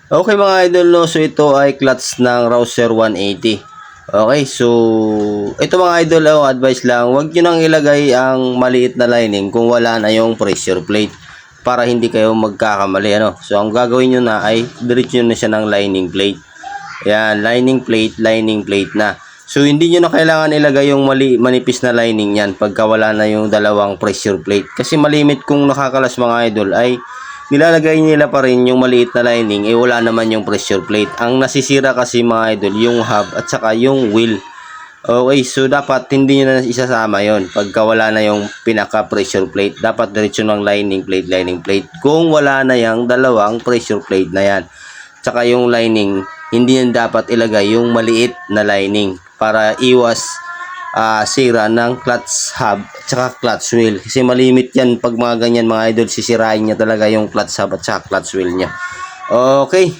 Okay mga idol, no, so ito ay clutch ng Rouser 180. Okay, so ito mga idol, advice lang, huwag nyo nang ilagay ang maliit na lining kung wala na yung pressure plate para hindi kayo magkakamali, ano. So ang gagawin nyo na ay diretso na siya ng lining plate. Yan, lining plate na. So hindi nyo na kailangan ilagay yung manipis na lining yan pagka wala na yung dalawang pressure plate. Kasi malimit kung nakakalas mga idol ay nilalagay nila pa rin yung maliit na lining, wala naman yung pressure plate. Ang nasisira kasi mga idol, yung hub at saka yung wheel. Okay, so dapat hindi nyo na isasama yon pagka wala na yung pinaka pressure plate. Dapat diretso ng lining plate kung wala na yung dalawang pressure plate na yan. Tsaka yung lining, hindi yan dapat ilagay yung maliit na lining para iwas sira ng clutch hub at saka clutch wheel. Kasi malimit yan pag mga ganyan mga idol, sisirain niya talaga yung clutch hub at saka clutch wheel niya. Okay.